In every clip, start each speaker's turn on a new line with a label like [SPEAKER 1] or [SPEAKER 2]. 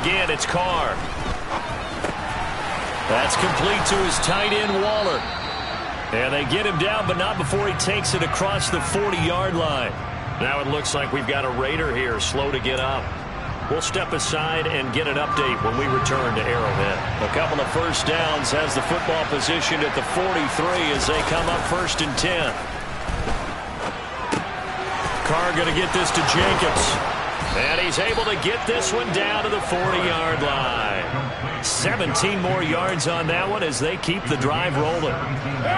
[SPEAKER 1] Again, it's Carr. That's complete to his tight end, Waller. And they get him down, but not before he takes it across the 40-yard line. Now it looks like we've got a Raider here, slow to get up. We'll step aside and get an update when we return to Arrowhead. A couple of first downs has the football positioned at the 43 as they come up 1st and 10. Carr going to get this to Jacobs. And he's able to get this one down to the 40-yard line. 17 more yards on that one as they keep the drive rolling.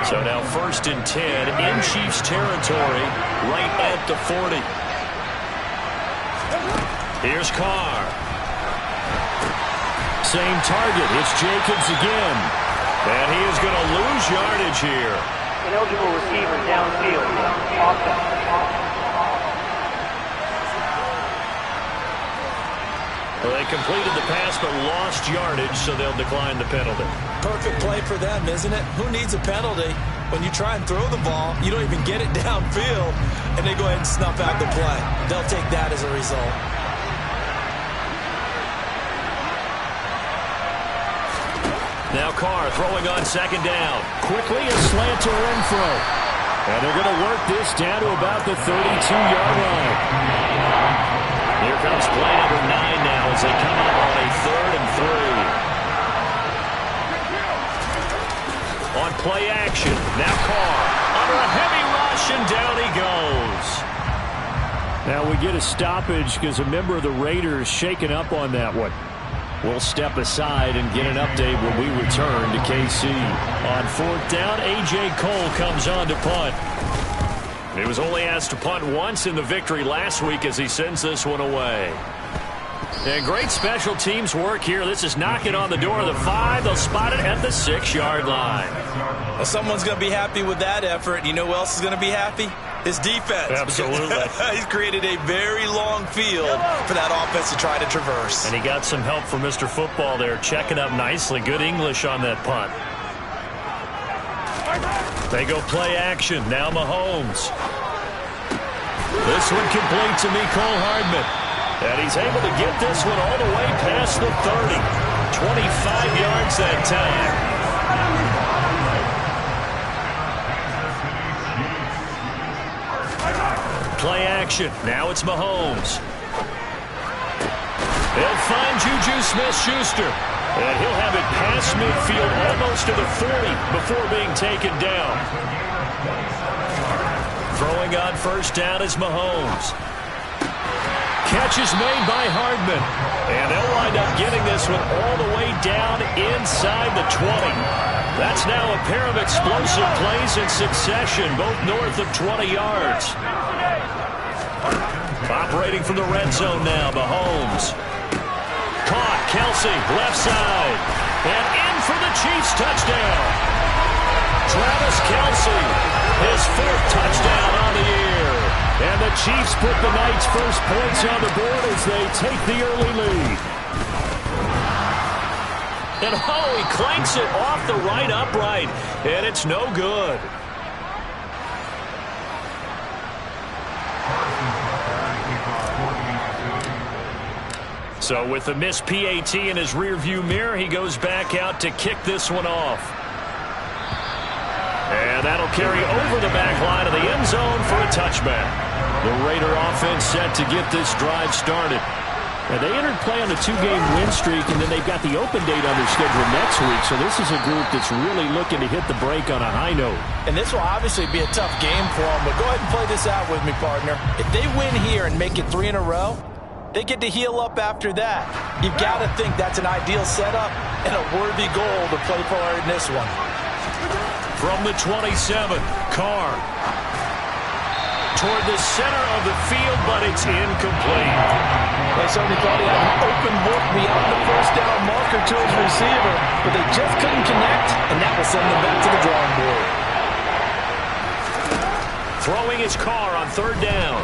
[SPEAKER 1] So now 1st and 10 in Chiefs territory right at the 40. Here's Carr. Same target. It's Jacobs again. And he is going to lose yardage here.
[SPEAKER 2] Ineligible receiver downfield. Offense.
[SPEAKER 1] Well, they completed the pass but lost yardage, so they'll decline the penalty.
[SPEAKER 3] Perfect play for them, isn't it? Who needs a penalty? When you try and throw the ball, you don't even get it downfield, and they go ahead and snuff out the play. They'll take that as a result.
[SPEAKER 1] Now Carr throwing on 2nd down. Quickly a slant to Renfro. And they're going to work this down to about the 32-yard line. Here comes play number 9 now as they come up on a 3rd and 3. On play action, now Carr under a heavy rush, and down he goes. Now we get a stoppage because a member of the Raiders shaken up on that one. We'll step aside and get an update when we return to KC. On 4th down, A.J. Cole comes on to punt. He was only asked to punt once in the victory last week as he sends this one away. And great special teams work here. This is knocking on the door of the 5. They'll spot it at the 6-yard line.
[SPEAKER 3] Well, someone's going to be happy with that effort. You know who else is going to be happy? His defense.
[SPEAKER 1] Absolutely.
[SPEAKER 3] He's created a very long field for that offense to try to traverse.
[SPEAKER 1] And he got some help from Mr. Football there, checking up nicely. Good English on that punt. They go play action. Now Mahomes. This one complete to Mecole Hardman. And he's able to get this one all the way past the 30. 25 yards that time. Play action. Now it's Mahomes. They'll find Juju Smith-Schuster. And he'll have it past midfield almost to the 40 before being taken down. Throwing on 1st down is Mahomes. Catch is made by Hardman. And they'll wind up getting this one all the way down inside the 20. That's now a pair of explosive plays in succession, both north of 20 yards. Operating from the red zone now, Mahomes. Caught, Kelsey, left side. And in for the Chiefs touchdown. Travis Kelsey, his 4th touchdown on the year. And the Chiefs put the Knights' first points on the board as they take the early lead. And he clanks it off the right upright. And it's no good. So with the missed PAT in his rearview mirror, he goes back out to kick this one off. And that'll carry over the back line of the end zone for a touchback. The Raider offense set to get this drive started. And they entered play on a 2-game win streak, and then they've got the open date on their schedule next week. So this is a group that's really looking to hit the break on a high note.
[SPEAKER 3] And this will obviously be a tough game for them, but go ahead and play this out with me, partner. If they win here and make it 3 in a row, they get to heal up after that. You've got to think that's an ideal setup and a worthy goal to play for in this one.
[SPEAKER 1] From the 27, Carr. Toward the center of the field, but it's incomplete.
[SPEAKER 3] They certainly thought he had an open look beyond the 1st down marker to his receiver, but they just couldn't connect, and that will send them back to the drawing board.
[SPEAKER 1] Throwing his Carr on 3rd down.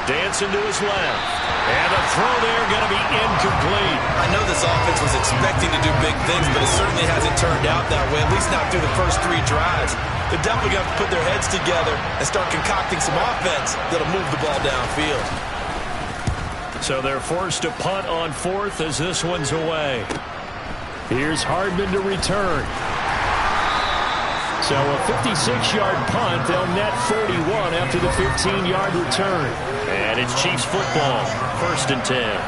[SPEAKER 1] Dancing to his left. And the throw there going to be incomplete.
[SPEAKER 3] I know this offense was expecting to do big things, but it certainly hasn't turned out that way, at least not through the first 3 drives. They're definitely going to put their heads together and start concocting some offense that'll move the ball downfield.
[SPEAKER 1] So they're forced to punt on 4th as this one's away. Here's Hardman to return. So a 56-yard punt. They'll net 41 after the 15-yard return. And it's Chiefs football, 1st and 10.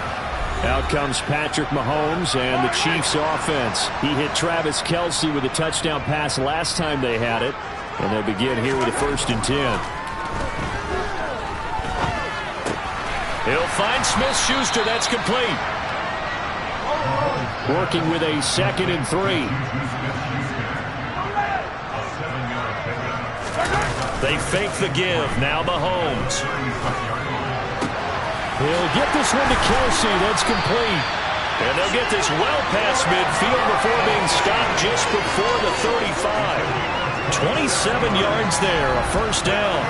[SPEAKER 1] Out comes Patrick Mahomes and the Chiefs offense. He hit Travis Kelce with a touchdown pass last time they had it. And they'll begin here with a 1st and 10. He'll find Smith-Schuster. That's complete. Working with a 2nd and 3. They fake the give. Now Mahomes. He'll get this one to Kelce. That's complete. And they'll get this well past midfield before being stopped just before the 35. 27 yards there, a 1st down.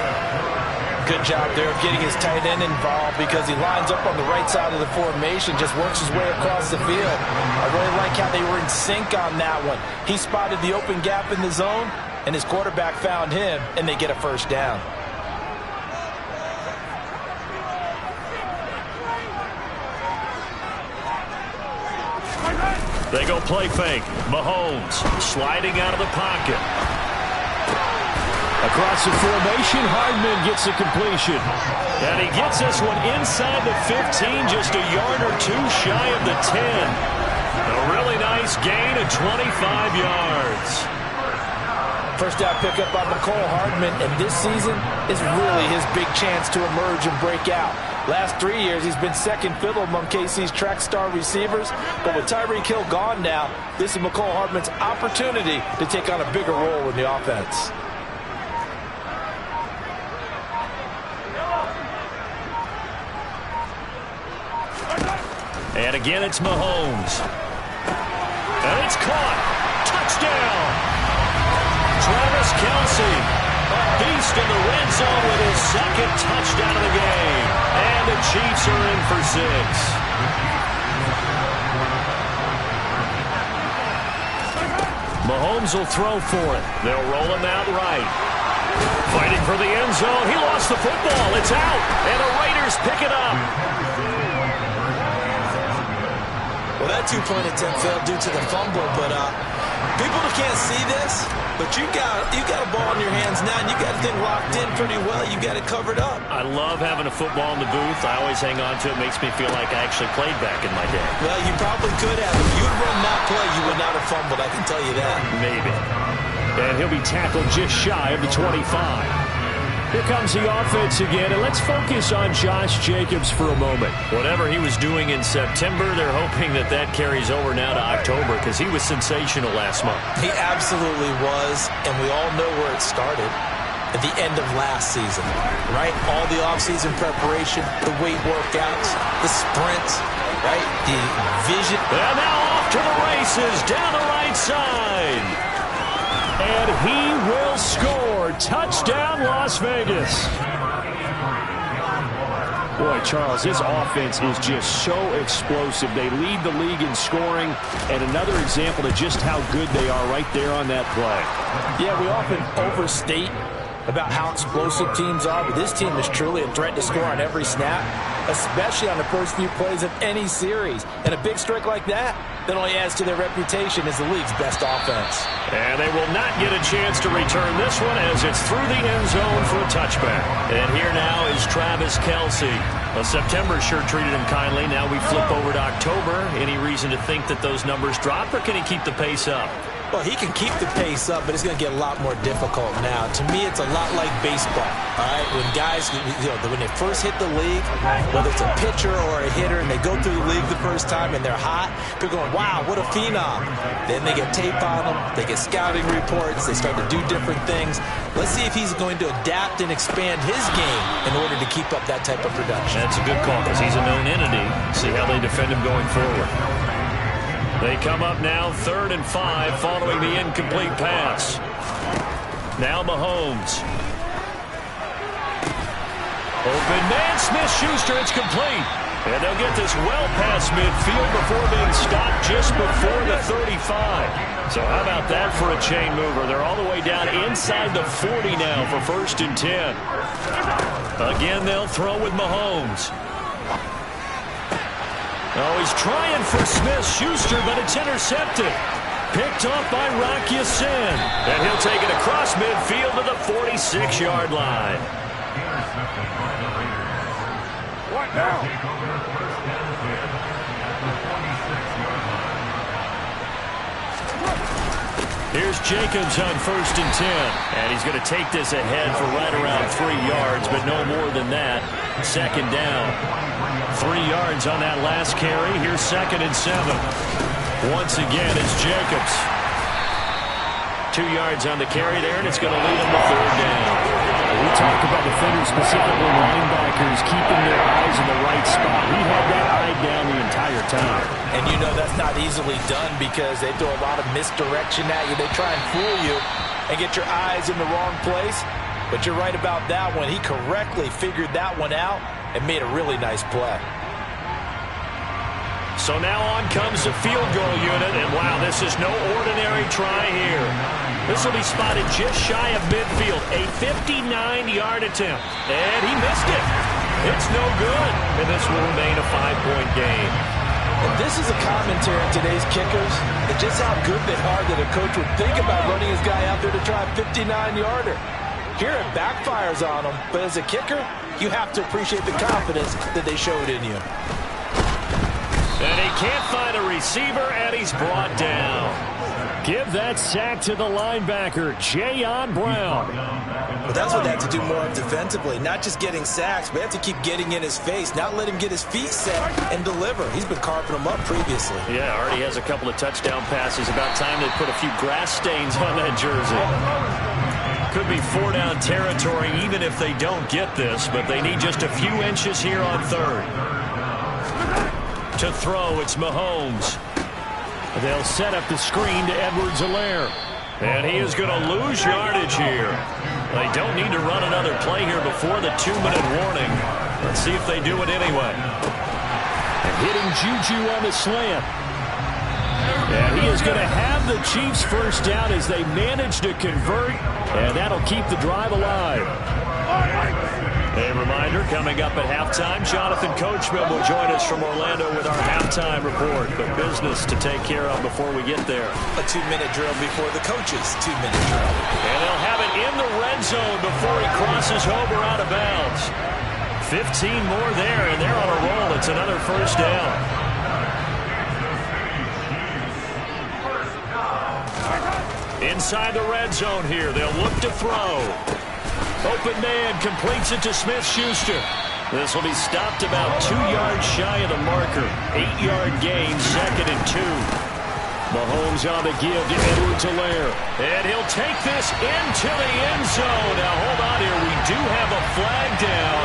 [SPEAKER 3] Good job there of getting his tight end involved because he lines up on the right side of the formation, just works his way across the field. I really like how they were in sync on that one. He spotted the open gap in the zone, and his quarterback found him, and they get a 1st down.
[SPEAKER 1] They go play fake. Mahomes sliding out of the pocket. Across the formation, Hardman gets a completion. And he gets this one inside the 15, just a yard or 2 shy of the 10. A really nice gain of 25 yards.
[SPEAKER 3] First down pickup by Mecole Hardman, and this season is really his big chance to emerge and break out. Last 3 years, he's been second fiddle among KC's track star receivers, but with Tyreek Hill gone now, this is Mecole Hardman's opportunity to take on a bigger role in the offense.
[SPEAKER 1] And again, it's Mahomes. And it's caught. Touchdown. Travis Kelce, a beast in the red zone with his 2nd touchdown of the game. And the Chiefs are in for 6. Mahomes will throw for it. They'll roll him out right. Fighting for the end zone. He lost the football. It's out. And the Raiders pick it up.
[SPEAKER 3] Well, that 2-point attempt failed due to the fumble, but people can't see this, but you got a ball in your hands now, and you got the thing locked in pretty well. You got it covered up.
[SPEAKER 1] I love having a football in the booth. I always hang on to it. Makes me feel like I actually played back in my day.
[SPEAKER 3] Well, you probably could have. If you had run that play, you would not have fumbled. I can tell you that.
[SPEAKER 1] Maybe. And he'll be tackled just shy of the 25. Here comes the offense again, and let's focus on Josh Jacobs for a moment. Whatever he was doing in September, they're hoping that carries over now to October because he was sensational last month.
[SPEAKER 3] He absolutely was, and we all know where it started. At the end of last season, right? All the offseason preparation, the weight workouts, the sprints, right? The vision.
[SPEAKER 1] And now off to the races down the right side. And he will score. Touchdown, Las Vegas. Boy, Charles, this offense is just so explosive. They lead the league in scoring, and another example of just how good they are right there on that play.
[SPEAKER 3] Yeah, we often overstate about how explosive teams are, but this team is truly a threat to score on every snap, especially on the first few plays of any series. And a big strike like that only adds to their reputation as the league's best offense.
[SPEAKER 1] And they will not get a chance to return this one as it's through the end zone for a touchback. And here now is Travis Kelce. Well, September sure treated him kindly. Now we flip over to October. Any reason to think that those numbers drop, or can he keep the pace up?
[SPEAKER 3] Well, he can keep the pace up, but it's going to get a lot more difficult now. To me, it's a lot like baseball, all right? When guys, when they first hit the league, whether it's a pitcher or a hitter, and they go through the league the first time and they're hot, people are going, wow, what a phenom. Then they get tape on them, they get scouting reports, they start to do different things. Let's see if he's going to adapt and expand his game in order to keep up that type of production.
[SPEAKER 1] That's a good call because he's a known entity. See how they defend him going forward. They come up now 3rd and 5 following the incomplete pass. Now Mahomes. Open man, Smith-Schuster, it's complete. And they'll get this well past midfield before being stopped just before the 35. So how about that for a chain mover? They're all the way down inside the 40 now for 1st and 10. Again, they'll throw with Mahomes. Oh, he's trying for Smith-Schuster, but it's intercepted. Picked off by Rock Ya-Sin. And he'll take it across midfield to the 46-yard line.
[SPEAKER 4] What now?
[SPEAKER 1] Here's Jacobs on 1st and 10. And he's going to take this ahead for right around 3 yards, but no more than that. 2nd down. 3 yards on that last carry. Here's 2nd and 7. Once again, it's Jacobs. 2 yards on the carry there, and it's going to lead him to 3rd down.
[SPEAKER 5] We talk about defenders, specifically linebackers, keeping their eyes in the right spot. He had that eye down the entire time.
[SPEAKER 3] And you know that's not easily done because they throw a lot of misdirection at you. They try and fool you and get your eyes in the wrong place. But you're right about that one. He correctly figured that one out and made a really nice play.
[SPEAKER 1] So now on comes the field goal unit, and wow, this is no ordinary try here. This will be spotted just shy of midfield, a 59-yard attempt, and he missed it. It's no good, and this will remain a 5-point game.
[SPEAKER 3] And this is a commentary on today's kickers, and just how good they are that a coach would think about running his guy out there to try a 59-yarder. Here it backfires on him, but as a kicker, you have to appreciate the confidence that they showed in you.
[SPEAKER 1] And he can't find a receiver, and he's brought down.
[SPEAKER 5] Give that sack to the linebacker, Jayon Brown.
[SPEAKER 3] But that's what they have to do more of defensively, not just getting sacks, but they have to keep getting in his face, not let him get his feet set and deliver. He's been carving them up previously.
[SPEAKER 1] Yeah, already has a couple of touchdown passes. About time they put a few grass stains on that jersey. Could be 4-down territory even if they don't get this, but they need just a few inches here on 3rd. To throw, it's Mahomes.
[SPEAKER 5] They'll set up the screen to Edwards-Helaire.
[SPEAKER 1] And he is going to lose yardage here. They don't need to run another play here before the 2-minute warning. Let's see if they do it anyway.
[SPEAKER 5] And hitting Juju on the slant. And he is going to have the Chiefs first down as they manage to convert. And that'll keep the drive alive.
[SPEAKER 1] A reminder, coming up at halftime, Jonathan Coachman will join us from Orlando with our halftime report. But business to take care of before we get there.
[SPEAKER 3] A 2-minute drill before the coach's 2-minute drill.
[SPEAKER 1] And they'll have it in the red zone before he crosses over out of bounds. 15 more there, and they're on a roll. It's another first down. Inside the red zone here, they'll look to throw. Open man completes it to Smith-Schuster. This will be stopped about 2 yards shy of the marker. 8-yard gain, 2nd and 2.
[SPEAKER 5] Mahomes on the give to Edwards-Helaire.
[SPEAKER 1] And he'll take this into the end zone. Now hold on here, we do have a flag down.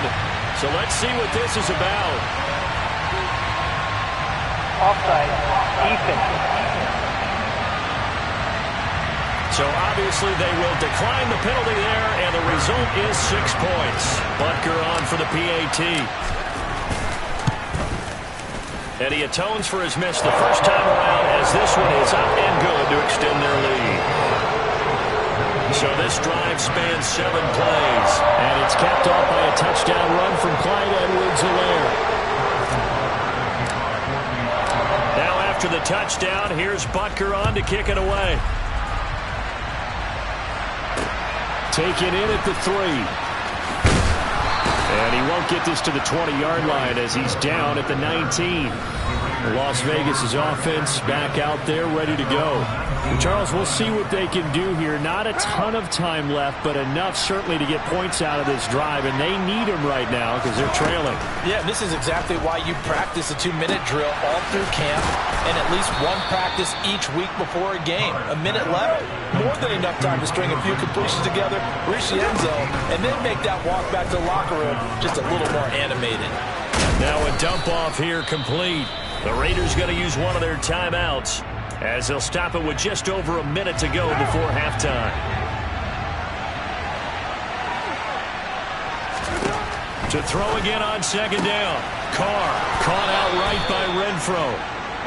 [SPEAKER 1] So let's see what this is about.
[SPEAKER 2] Offside, defense.
[SPEAKER 1] So obviously they will decline the penalty there, and the result is 6 points. Butker on for the PAT. And he atones for his miss the first time around as this one is up and good to extend their lead. So this drive spans 7 plays.
[SPEAKER 5] And it's capped off by a touchdown run from Clyde Edwards-Helaire.
[SPEAKER 1] Now after the touchdown, here's Butker on to kick it away.
[SPEAKER 5] Taken in at the 3. And he won't get this to the 20-yard line as he's down at the 19. Las Vegas' offense back out there ready to go. Charles, we'll see what they can do here. Not a ton of time left, but enough certainly to get points out of this drive, and they need them right now because they're trailing.
[SPEAKER 3] Yeah, this is exactly why you practice a 2-minute drill all through camp and at least one practice each week before a game. A minute left, more than enough time to string a few completions together, reach the end zone, and then make that walk back to the locker room just a little more animated.
[SPEAKER 1] Now a dump off here complete. The Raiders going to use one of their timeouts as they'll stop it with just over a minute to go before halftime. To throw again on second down. Carr caught outright by Renfro.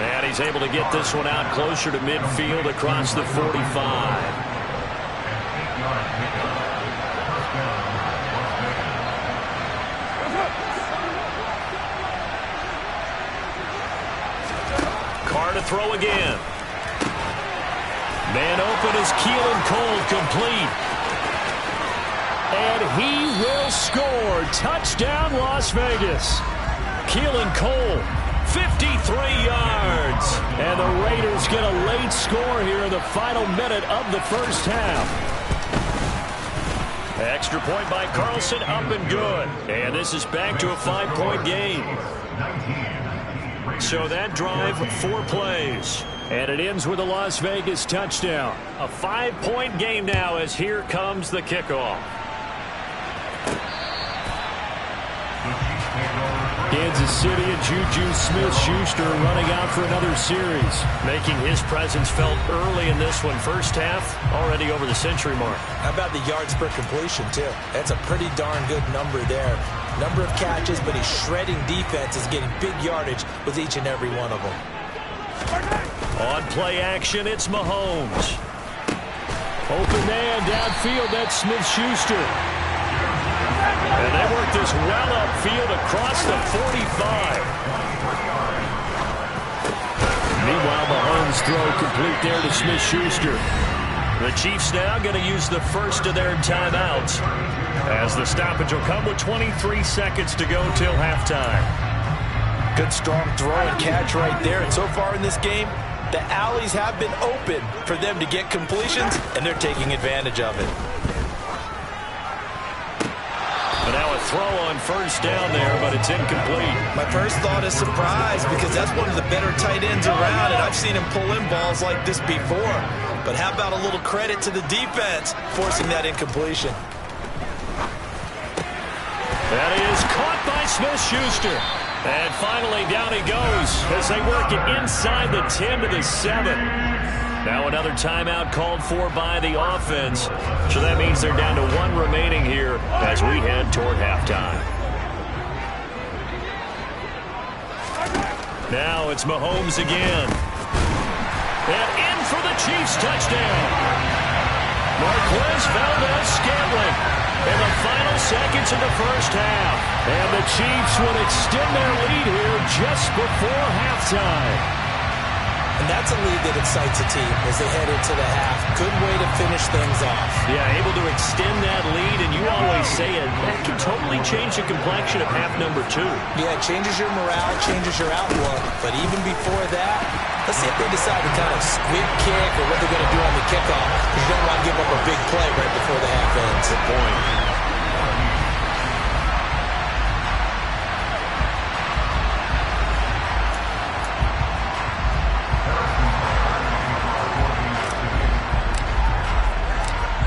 [SPEAKER 1] And he's able to get this one out closer to midfield across the 45. To throw again. Man open is Keelan Cole, complete. And he will score. Touchdown, Las Vegas. Keelan Cole, 53 yards. And the Raiders get a late score here in the final minute of the first half. Extra point by Carlson, up and good. And this is back to a 5-point game. So that drive, 4 plays. And it ends with a Las Vegas touchdown. A 5-point game now as here comes the kickoff. Kansas City and Juju Smith-Schuster running out for another series. Making his presence felt early in this one. First half, already over the century mark.
[SPEAKER 3] How about the yards per completion, too? That's a pretty darn good number there. Number of catches, but he's shredding defenses, getting big yardage with each and every one of them.
[SPEAKER 1] On play action, it's Mahomes. Open man downfield, that's Smith-Schuster. And they work this well upfield across the 45. Meanwhile, Mahomes throw complete there to Smith-Schuster. The Chiefs now going to use the first of their timeouts, as the stoppage will come with 23 seconds to go till halftime.
[SPEAKER 3] Good strong throw and catch right there. And so far in this game, the alleys have been open for them to get completions, and they're taking advantage of it.
[SPEAKER 1] And now a throw on first down there, but it's incomplete.
[SPEAKER 3] My first thought is surprise, because that's one of the better tight ends around, and I've seen him pull in balls like this before. But how about a little credit to the defense forcing that incompletion?
[SPEAKER 1] That is caught by Smith-Schuster. And finally down he goes as they work it inside the 10 to the 7. Now another timeout called for by the offense. So that means they're down to 1 remaining here as we head toward halftime. Now it's Mahomes again. And in for the Chiefs touchdown. Marquez Valdes-Scantling in the final seconds of the first half. And the Chiefs will extend their lead here just before halftime.
[SPEAKER 3] And that's a lead that excites a team as they head into the half. Good way to finish things off.
[SPEAKER 1] Yeah, able to extend that lead, and you always say it, that can totally change the complexion of half number 2.
[SPEAKER 3] Yeah, it changes your morale, changes your outlook. But even before that, let's see if they decide to kind of squib kick or what they're going to do on the kickoff. Because you don't want to give up a big play right before the half ends.
[SPEAKER 1] Good point.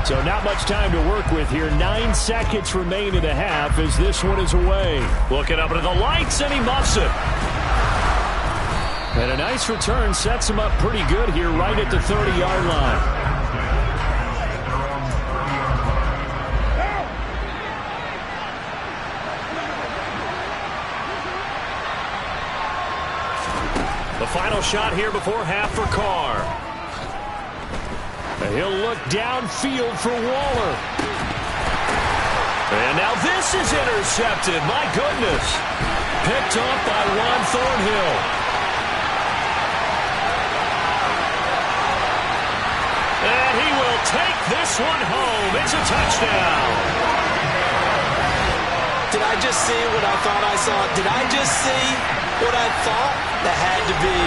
[SPEAKER 1] So not much time to work with here. 9 seconds remain in the half as this one is away. Looking up into the lights, and he muffs it. And a nice return sets him up pretty good here right at the 30-yard line. The final shot here before half for Carr. He'll look downfield for Waller. And now this is intercepted. My goodness. Picked off by Juan Thornhill. And he will take this one home. It's a touchdown.
[SPEAKER 3] Did I just see what I thought I saw? Did I just see what I thought? That had to be.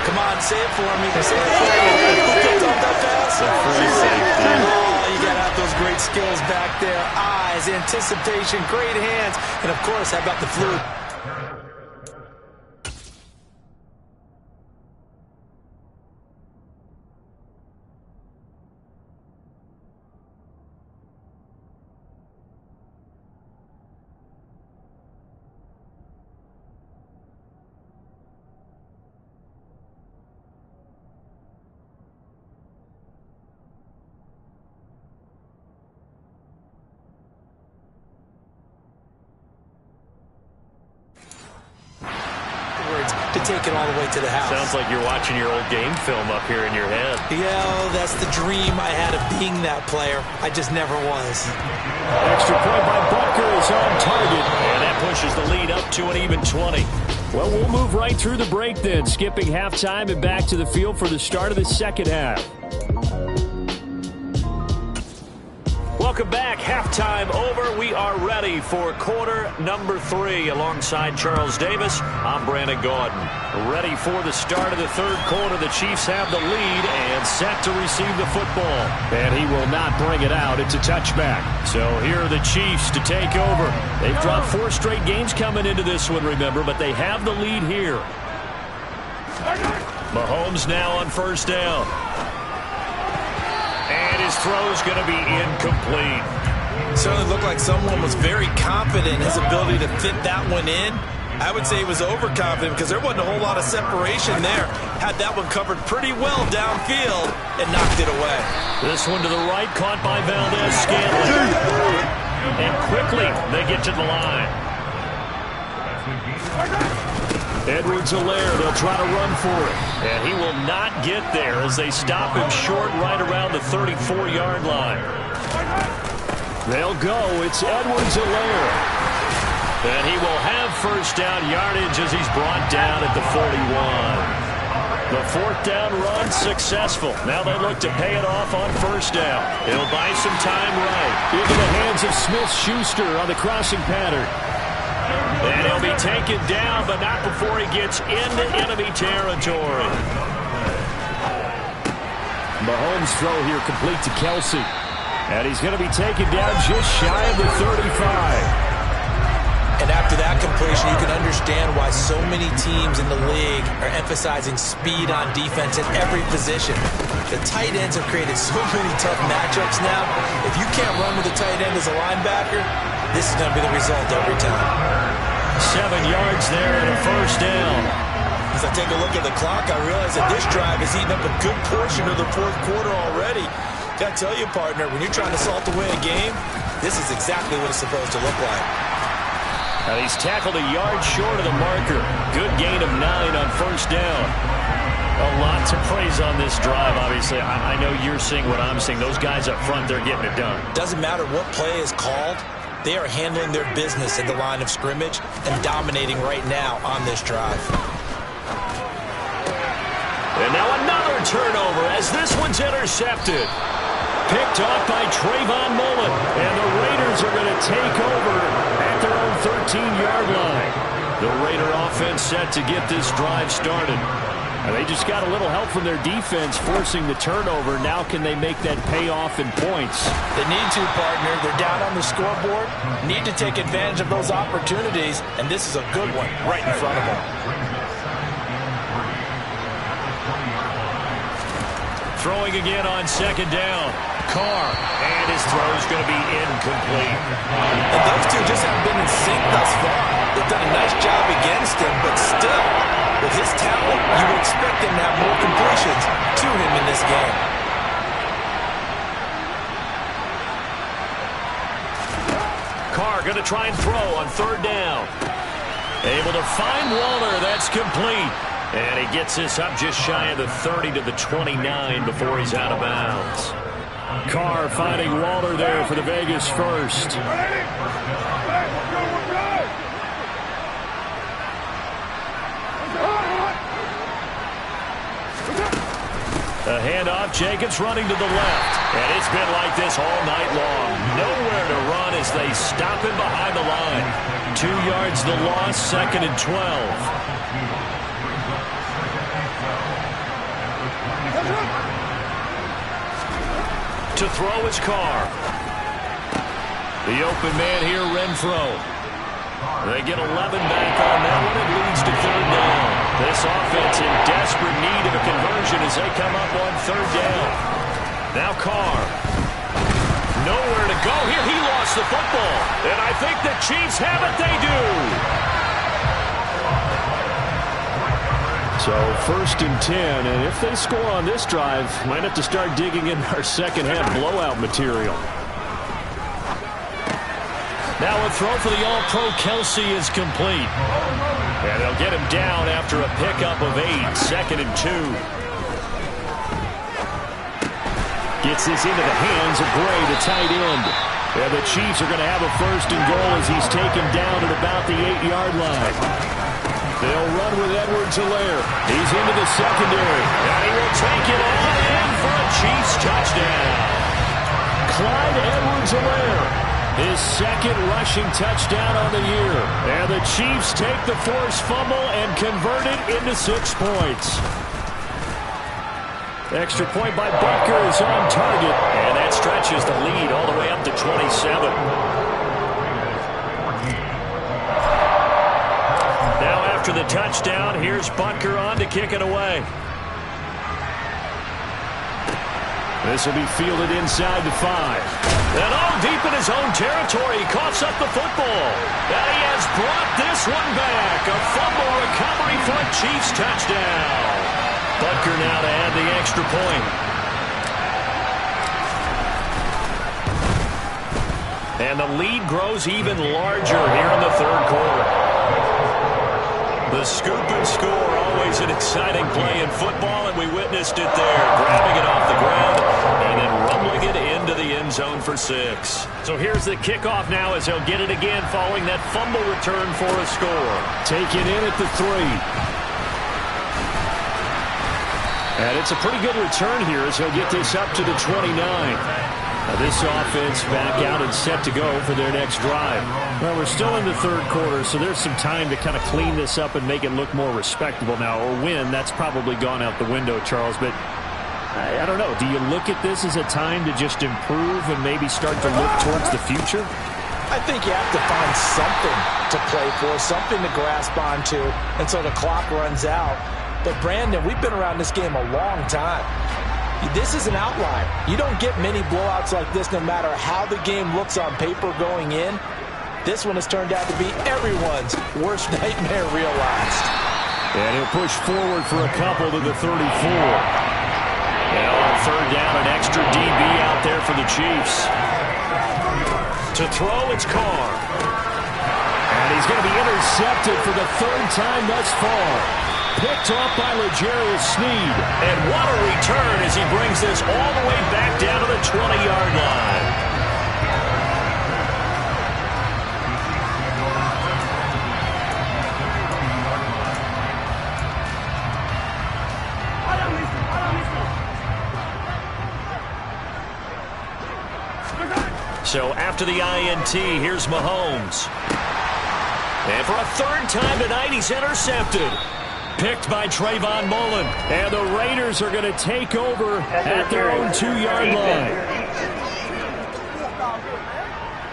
[SPEAKER 3] Come on, say it for me. Say it for me. Who picked off that pass?
[SPEAKER 1] A free safety.
[SPEAKER 3] Oh, you got to have those great skills back there. Eyes, anticipation, great hands. And, of course, how about the fluke? to take it all the way to the house.
[SPEAKER 1] Sounds like you're watching your old game film up here in your head.
[SPEAKER 3] Yeah, that's the dream I had of being that player. I just never was.
[SPEAKER 5] Extra point by Butker is on target.
[SPEAKER 1] And that pushes the lead up to an even 20.
[SPEAKER 5] Well, we'll move right through the break then, skipping halftime and back to the field for the start of the second half.
[SPEAKER 1] Welcome back. Halftime over. We are ready for quarter number 3. Alongside Charles Davis, I'm Brandon Gaudin. Ready for the start of the third quarter. The Chiefs have the lead and set to receive the football.
[SPEAKER 5] And he will not bring it out. It's a touchback.
[SPEAKER 1] So here are the Chiefs to take over. They've dropped 4 straight games coming into this one, remember, but they have the lead here. Mahomes now on first down. And his throw's going to be incomplete.
[SPEAKER 3] Certainly looked like someone was very confident in his ability to fit that one in. I would say he was overconfident because there wasn't a whole lot of separation there. Had that one covered pretty well downfield and knocked it away.
[SPEAKER 1] This one to the right, caught by Valdez-Scantling. And quickly they get to the line.
[SPEAKER 5] Edwards-Helaire, they'll try to run for it.
[SPEAKER 1] And he will not get there as they stop him short right around the 34-yard line.
[SPEAKER 5] They'll go. It's Edwards-Helaire.
[SPEAKER 1] And he will have first down yardage as he's brought down at the 41. The fourth down run successful. Now they look to pay it off on first down. He'll buy some time right.
[SPEAKER 5] Into the hands of Smith-Schuster on the crossing pattern.
[SPEAKER 1] And he'll be taken down, but not before he gets into enemy territory.
[SPEAKER 5] Mahomes' throw here complete to Kelsey. And he's going to be taken down just shy of the 35.
[SPEAKER 3] And after that completion, you can understand why so many teams in the league are emphasizing speed on defense in every position. The tight ends have created so many tough matchups now. If you can't run with a tight end as a linebacker, this is going to be the result every time.
[SPEAKER 1] 7 yards there and a first down.
[SPEAKER 3] As I take a look at the clock, I realize that this drive has eaten up a good portion of the fourth quarter already. Got to tell you, partner, when you're trying to salt away a game, this is exactly what it's supposed to look like.
[SPEAKER 1] And he's tackled a yard short of the marker. Good gain of 9 on first down. A lot to praise on this drive, obviously. I know you're seeing what I'm seeing. Those guys up front, they're getting it done.
[SPEAKER 3] Doesn't matter what play is called. They are handling their business at the line of scrimmage and dominating right now on this drive.
[SPEAKER 1] And now another turnover as this one's intercepted. Picked off by Trayvon Mullen. And the Raiders are going to take over at their own 13-yard line. The Raider offense set to get this drive started.
[SPEAKER 5] And they just got a little help from their defense forcing the turnover. Now can they make that payoff in points?
[SPEAKER 3] They need to, partner. They're down on the scoreboard. Need to take advantage of those opportunities. And this is a good one right in front of them.
[SPEAKER 1] Throwing again on second down. Carr, and his throw's going to be incomplete.
[SPEAKER 3] And those two just haven't been in sync thus far. They've done a nice job against him, but still, with his talent, you would expect him to have more completions to him in this game.
[SPEAKER 1] Carr going to try and throw on third down. Able to find Waller. That's complete. And he gets this up just shy of the 30 to the 29 before he's out of bounds.
[SPEAKER 5] Carr finding Waller there for the Vegas first.
[SPEAKER 1] A handoff, Jacobs running to the left. And it's been like this all night long. Nowhere to run as they stop him behind the line. 2 yards the loss, second and 12. To throw is Carr. The open man here, Renfro. They get 11 back on that one. It leads to third down. This offense in desperate need of a conversion as they come up on third down. Now Carr. Nowhere to go here. He lost the football. And I think the Chiefs have it. They do.
[SPEAKER 5] So first and 10, and if they score on this drive, might have to start digging in our second half blowout material.
[SPEAKER 1] Now a throw for the All-Pro Kelsey is complete. And they'll get him down after a pickup of 8, 2nd and 2. Gets this into the hands of Gray, the tight end. And the Chiefs are going to have a 1st and goal as he's taken down at about the 8-yard line. They'll run with Edwards-Helaire. He's into the secondary. And he will take it all in for a Chiefs touchdown. Clyde Edwards-Helaire. His 2nd rushing touchdown on the year. And the Chiefs take the forced fumble and convert it into 6 points. Extra point by Butker is on target. And that stretches the lead all the way up to 27. Now after the touchdown, here's Butker on to kick it away. This will be fielded inside the 5. And all deep in his own territory, he coughs up the football. And he has brought this one back. A fumble recovery for a Chiefs touchdown. Butker now to add the extra point. And the lead grows even larger here in the 3rd quarter. The scoop and score, always an exciting play in football, and we witnessed it there. Grabbing it off the ground and then rumbling it into the end zone for 6. So here's the kickoff now as he'll get it again following that fumble return for a score. Take it in at the 3. And it's a pretty good return here as he'll get this up to the 29. Now this offense back out and set to go for their next drive. Well, we're still in the 3rd quarter, so there's some time to kind of clean this up and make it look more respectable now. Or win, that's probably gone out the window, Charles. But I don't know. Do you look at this as a time to just improve and maybe start to look towards the future?
[SPEAKER 3] I think you have to find something to play for, something to grasp onto until the clock runs out. But, Brandon, we've been around this game a long time. This is an outlier. You don't get many blowouts like this no matter how the game looks on paper going in. This one has turned out to be everyone's worst nightmare realized.
[SPEAKER 1] And he'll push forward for a couple to the 34. And on 3rd down, an extra DB out there for the Chiefs. To throw, it's Carr. And he's going to be intercepted for the 3rd time thus far. Picked off by L'Jarius Sneed. And what a return as he brings this all the way back down to the 20-yard line. So after the INT, here's Mahomes. And for a 3rd time tonight, he's intercepted. Picked by Trayvon Mullen. And the Raiders are going to take over at their own 2-yard line.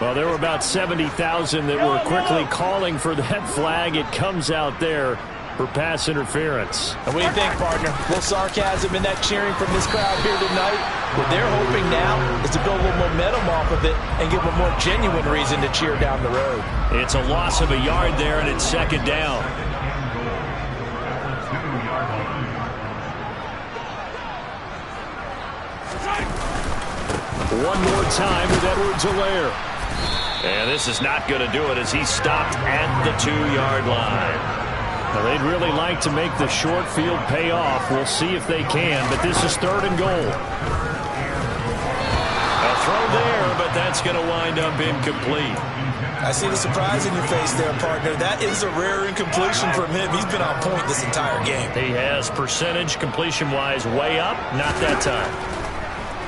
[SPEAKER 1] Well, there were about 70,000 that were quickly calling for that flag. It comes out there for pass interference.
[SPEAKER 3] And what do you think, partner? A little sarcasm in that cheering from this crowd here tonight. What they're hoping now is to build a little momentum off of it and give them a more genuine reason to cheer down the road.
[SPEAKER 1] It's a loss of a yard there, and it's 2nd down. One more time with Edwards-Helaire. And this is not going to do it as he's stopped at the 2-yard line. Now, they'd really like to make the short field pay off. We'll see if they can, but this is 3rd and goal. A throw there, but that's going to wind up incomplete.
[SPEAKER 3] I see the surprise in your face there, partner. That is a rare incompletion from him. He's been on point this entire game.
[SPEAKER 1] He has percentage completion-wise way up. Not that time.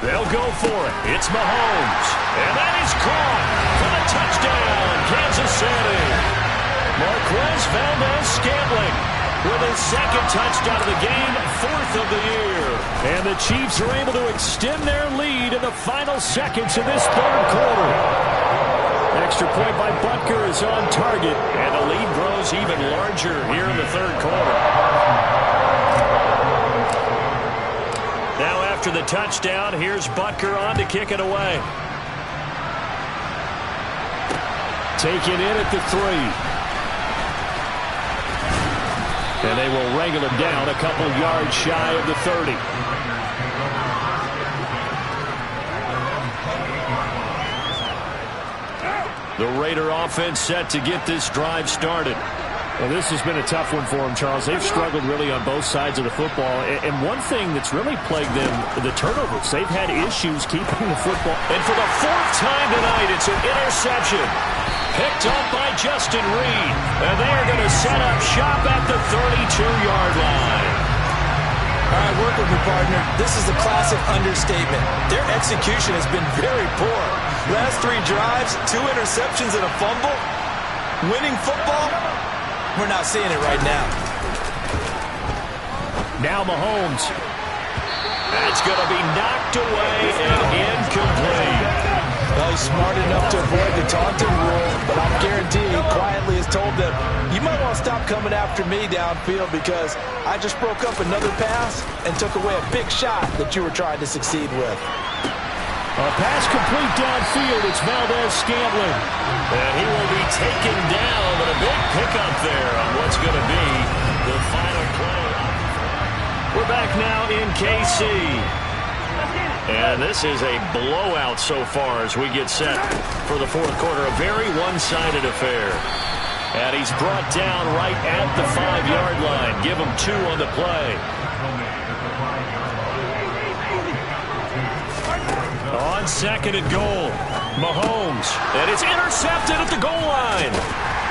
[SPEAKER 1] They'll go for it. It's Mahomes. And that is caught for the touchdown, Kansas City. Marquez Valdes-Scantling with his 2nd touchdown of the game, 4th of the year. And the Chiefs are able to extend their lead in the final seconds of this 3rd quarter. Extra point by Butker is on target, and the lead grows even larger here in the 3rd quarter. Now after the touchdown, here's Butker on to kick it away. Taken in at the 3. And they will wrangle him down a couple yards shy of the 30. The Raider offense set to get this drive started.
[SPEAKER 5] Well, this has been a tough one for them, Charles. They've struggled really on both sides of the football. And one thing that's really plagued them, the turnovers. They've had issues keeping the football.
[SPEAKER 1] And for the fourth time tonight, it's an interception. Picked up by Justin Reed. And they are going to set up shop at the 32-yard line.
[SPEAKER 3] All right, work with me, partner. This is a classic understatement. Their execution has been very poor. Last 3 drives, 2 interceptions and a fumble. Winning football? We're not seeing it right now.
[SPEAKER 5] Now Mahomes.
[SPEAKER 1] That's going to be knocked away and incomplete.
[SPEAKER 3] Well, he's smart enough to avoid the taunting rule, but I'm guaranteeing he quietly has told them, you might want to stop coming after me downfield because I just broke up another pass and took away a big shot that you were trying to succeed with.
[SPEAKER 5] A pass complete downfield. It's Valdes-Scantling.
[SPEAKER 1] And he will be taken down, but a big pickup there on what's going to be the final play. We're back now in KC. And this is a blowout so far as we get set for the fourth quarter. A very one-sided affair. And he's brought down right at the 5-yard line. Give him 2 on the play. On second and goal, Mahomes. And it's intercepted at the goal line.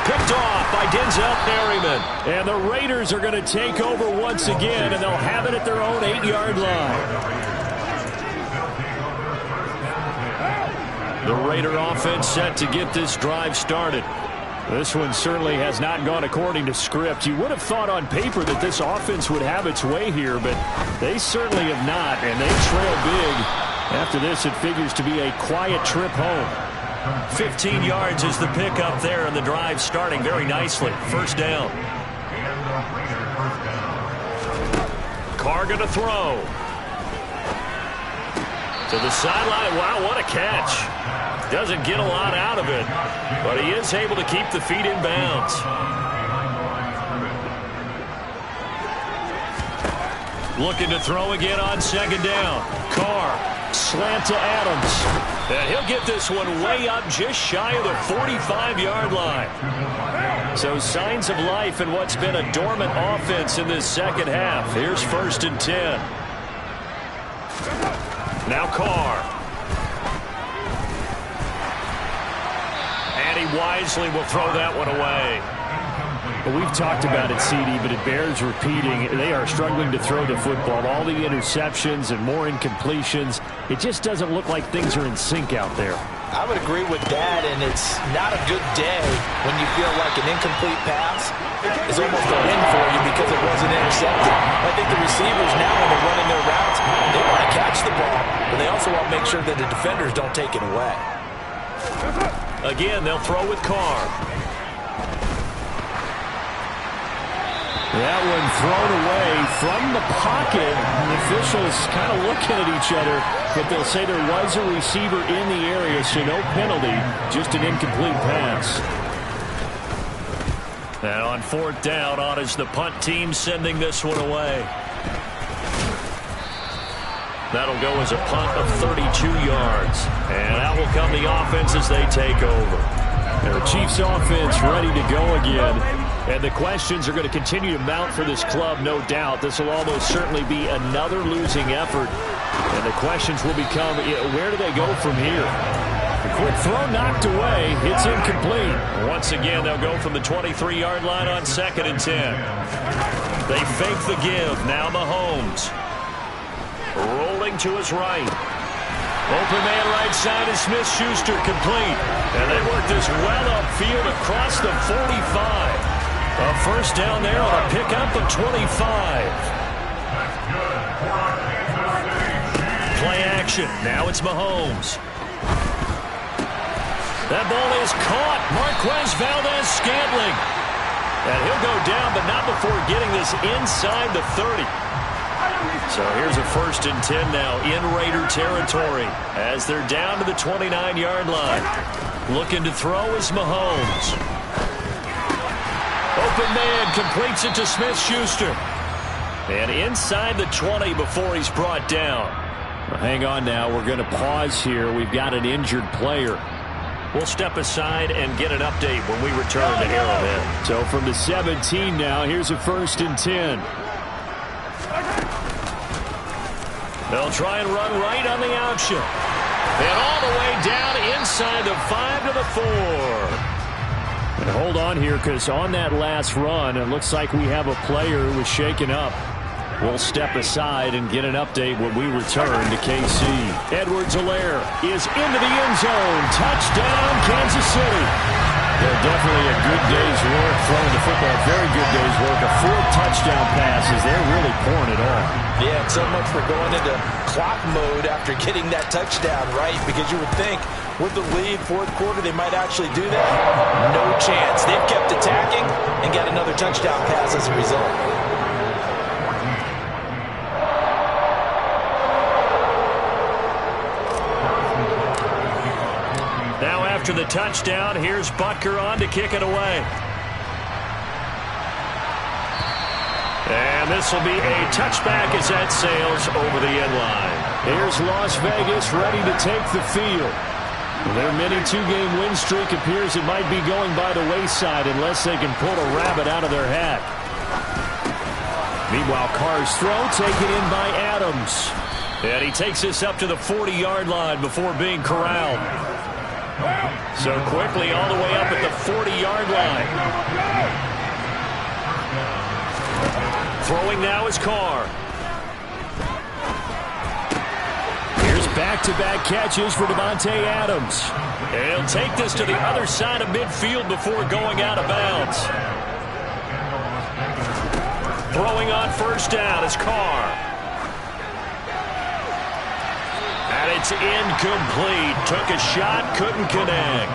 [SPEAKER 1] Picked off by Denzel Perryman.
[SPEAKER 5] And the Raiders are going to take over once again, and they'll have it at their own 8-yard line. The Raider offense set to get this drive started. This one certainly has not gone according to script. You would have thought on paper that this offense would have its way here, but they certainly have not, and they trail big. After this, it figures to be a quiet trip home.
[SPEAKER 1] 15 yards is the pickup there, and the drive starting very nicely. First down. Carr going to throw. To the sideline. Wow, what a catch. Doesn't get a lot out of it, but he is able to keep the feet in bounds. Looking to throw again on second down. Carr, slant to Adams. And he'll get this one way up just shy of the 45-yard line. So signs of life in what's been a dormant offense in this second half. Here's first and 10. Now Carr. And he wisely will throw that one away.
[SPEAKER 5] Well, we've talked about it, CD, but it bears repeating. They are struggling to throw the football. All the interceptions and more incompletions. It just doesn't look like things are in sync out there.
[SPEAKER 3] I would agree with that, and it's not a good day when you feel like an incomplete pass is almost a win for you because it wasn't intercepted. I think the receivers now, when they're running their routes, they want to catch the ball, but they also want to make sure that the defenders don't take it away.
[SPEAKER 1] Again, they'll throw with Carr.
[SPEAKER 5] That one thrown away from the pocket. The officials kind of looking at each other, but they'll say there was a receiver in the area, so no penalty, just an incomplete pass.
[SPEAKER 1] And on fourth down, on is the punt team sending this one away. That'll go as a punt of 32 yards. And out will come the offense as they take over.
[SPEAKER 5] The Chiefs offense ready to go again. And the questions are going to continue to mount for this club, no doubt. This will almost certainly be another losing effort. And the questions will become, where do they go from here? A quick throw knocked away. It's incomplete.
[SPEAKER 1] Once again, they'll go from the 23-yard line on second and 10. They fake the give. Now Mahomes. Rolling to his right. Open man right side is Smith-Schuster, complete. And they work this well upfield across the 45. A first down there on a pickup of 25. Play action. Now it's Mahomes. That ball is caught. Marquez Valdes-Scantling. And he'll go down, but not before getting this inside the 30. So here's a first and 10 now in Raider territory as they're down to the 29-yard line. Looking to throw is Mahomes. Open man completes it to Smith-Schuster. And inside the 20 before he's brought down.
[SPEAKER 5] Well, hang on now. We're going to pause here. We've got an injured player.
[SPEAKER 1] We'll step aside and get an update when we return to Arrowhead.
[SPEAKER 5] So from the 17 now, here's a 1st and 10. They'll try and run right on the option. And all the way down inside the 5 to the 4. And hold on here, because on that last run, it looks like we have a player who was shaken up. We'll step aside and get an update when we return to KC. Edwards-Helaire is into the end zone. Touchdown, Kansas City. Yeah, definitely a good day's work throwing the football. Very good day's work. A 4 touchdown passes. They're really pouring it on.
[SPEAKER 3] Yeah, and so much for going into clock mode after getting that touchdown, right? Because you would think with the lead, 4th quarter, they might actually do that. No chance. They've kept attacking and got another touchdown pass as a result.
[SPEAKER 1] Now after the touchdown, here's Butker on to kick it away. And this will be a touchback as that sails over the end line. Here's Las Vegas ready to take the field. Their mini 2-game win streak appears it might be going by the wayside unless they can pull a rabbit out of their hat. Meanwhile, Carr's throw taken in by Adams. And he takes this up to the 40-yard line before being corralled. So quickly all the way up at the 40-yard line. Throwing now is Carr. Here's back-to-back catches for Davante Adams. And he'll take this to the other side of midfield before going out of bounds. Throwing on 1st down is Carr. And it's incomplete. Took a shot, couldn't connect.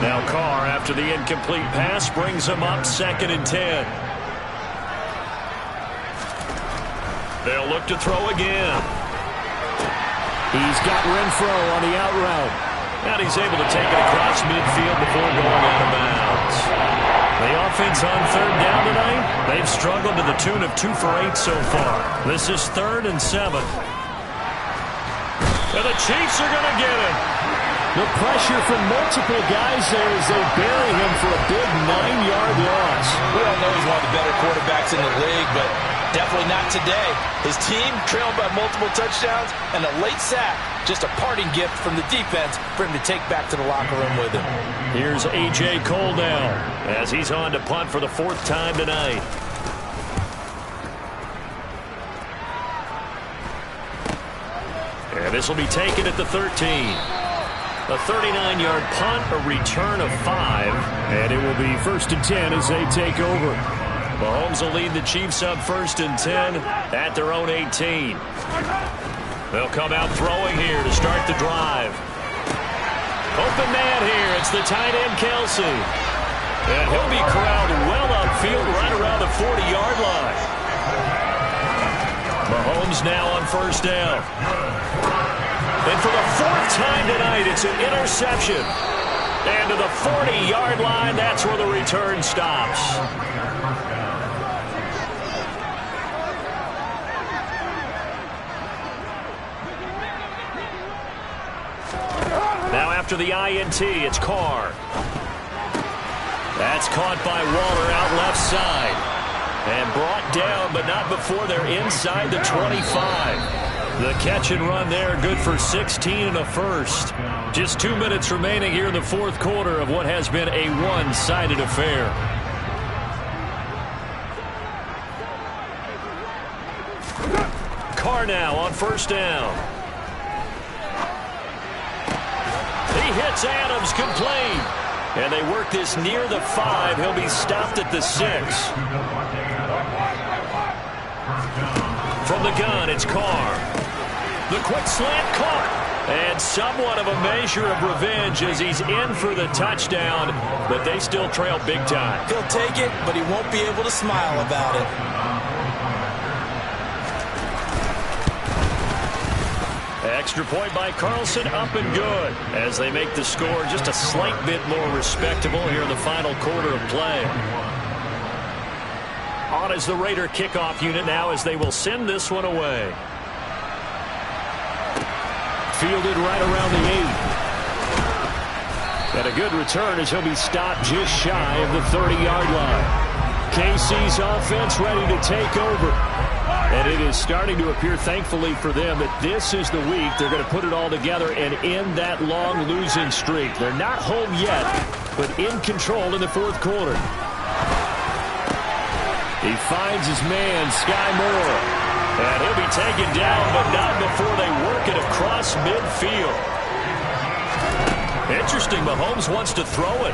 [SPEAKER 1] Now Carr, after the incomplete pass, brings him up 2nd and 10. They'll look to throw again. He's got Renfro on the out route. And he's able to take it across midfield before going out of bounds. The offense on 3rd down tonight, they've struggled to the tune of 2 for 8 so far. This is 3rd and 7. And the Chiefs are going to get him. The pressure from multiple guys there as they bury him for a big 9-yard loss.
[SPEAKER 3] We all know he's one of the better quarterbacks in the league, but definitely not today. His team trailed by multiple touchdowns and a late sack. Just a parting gift from the defense for him to take back to the locker room with him.
[SPEAKER 1] Here's A.J. Cole now as he's on to punt for the 4th time tonight. And this will be taken at the 13. A 39-yard punt, a return of 5. And it will be 1st and 10 as they take over. Mahomes will lead the Chiefs up 1st and 10 at their own 18. They'll come out throwing here to start the drive. Open man here. It's the tight end, Kelsey. And he'll be corralled well upfield right around the 40-yard line. Mahomes now on 1st down. And for the 4th time tonight, it's an interception. And to the 40-yard line, that's where the return stops. Now after the INT, it's Carr. That's caught by Waller out left side. And brought down, but not before they're inside the 25. The catch and run there, good for 16 and a first. Just 2 minutes remaining here in the 4th quarter of what has been a one-sided affair. Carr now on 1st down. He hits Adams complete. And they work this near the 5. He'll be stopped at the 6. From the gun, it's Carr. The quick slant caught. And somewhat of a measure of revenge as he's in for the touchdown. But they still trail big time.
[SPEAKER 3] He'll take it, but he won't be able to smile about it.
[SPEAKER 1] Extra point by Carlson, up and good. As they make the score just a slight bit more respectable here in the final quarter of play. On is the Raider kickoff unit now as they will send this one away. Fielded right around the 8. And a good return as he'll be stopped just shy of the 30-yard line. KC's offense ready to take over. And it is starting to appear, thankfully for them, that this is the week they're going to put it all together and end that long losing streak. They're not home yet, but in control in the fourth quarter. He finds his man, Sky Moore. And he'll be taken down, but not before they work it across midfield. Interesting, Mahomes wants to throw it.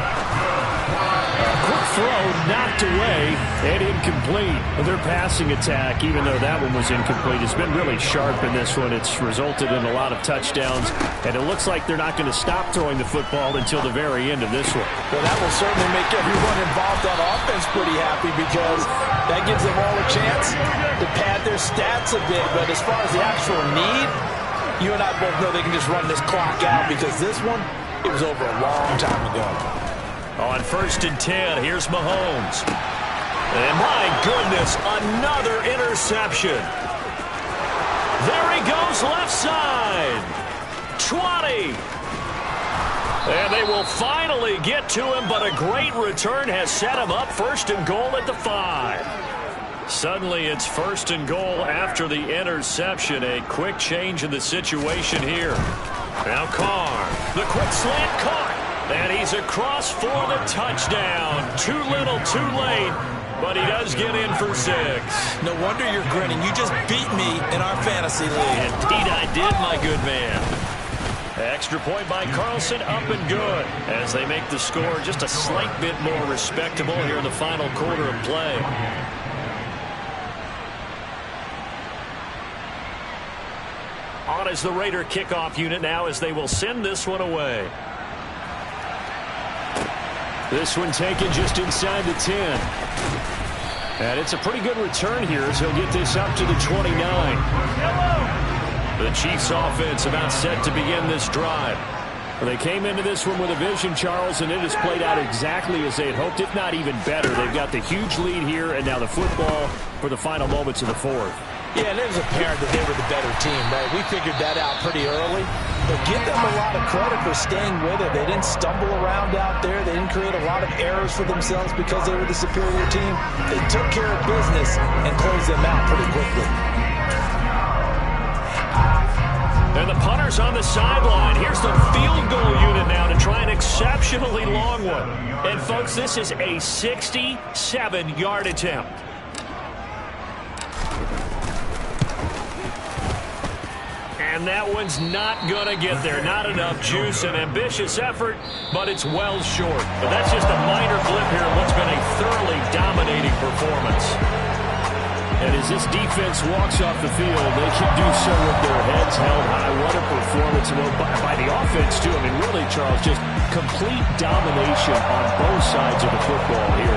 [SPEAKER 1] Quick throw, knocked away, and incomplete. Their passing attack, even though that one was incomplete, has been really sharp in this one. It's resulted in a lot of touchdowns, and it looks like they're not going to stop throwing the football until the very end of this one.
[SPEAKER 3] Well, that will certainly make everyone involved on offense pretty happy because that gives them all a chance to pad their stats a bit. But as far as the actual need, you and I both know they can just run this clock out because this one, it was over a long time ago.
[SPEAKER 1] On 1st and 10, here's Mahomes. And my goodness, another interception. There he goes, left side. 20. And they will finally get to him, but a great return has set him up 1st and goal at the 5. Suddenly it's 1st and goal after the interception. A quick change in the situation here. Now Carr, the quick slant caught. And he's across for the touchdown. Too little, too late, but he does get in for 6.
[SPEAKER 3] No wonder you're grinning. You just beat me in our fantasy league.
[SPEAKER 1] Indeed I did, my good man. Extra point by Carlson, up and good, as they make the score just a slight bit more respectable here in the final quarter of play. On is the Raider kickoff unit now as they will send this one away. This one taken just inside the 10. And it's a pretty good return here as he'll get this up to the 29. The Chiefs offense about set to begin this drive. Well, they came into this one with a vision, Charles, and it has played out exactly as they had hoped, if not even better. They've got the huge lead here, and now the football for the final moments of the fourth.
[SPEAKER 3] Yeah, and it was apparent that they were the better team, right? We figured that out pretty early. But give them a lot of credit for staying with it. They didn't stumble around out there. They didn't create a lot of errors for themselves because they were the superior team. They took care of business and closed them out pretty quickly.
[SPEAKER 1] And the punter's on the sideline. Here's the field goal unit now to try an exceptionally long one. And, folks, this is a 67-yard attempt. And that one's not going to get there. Not enough juice. An ambitious effort, but it's well short. But that's just a minor blip here of what's been a thoroughly dominating performance. And as this defense walks off the field, they can do so with their heads held high. What a performance by the offense, too. I mean, really, Charles, just complete domination on both sides of the football here.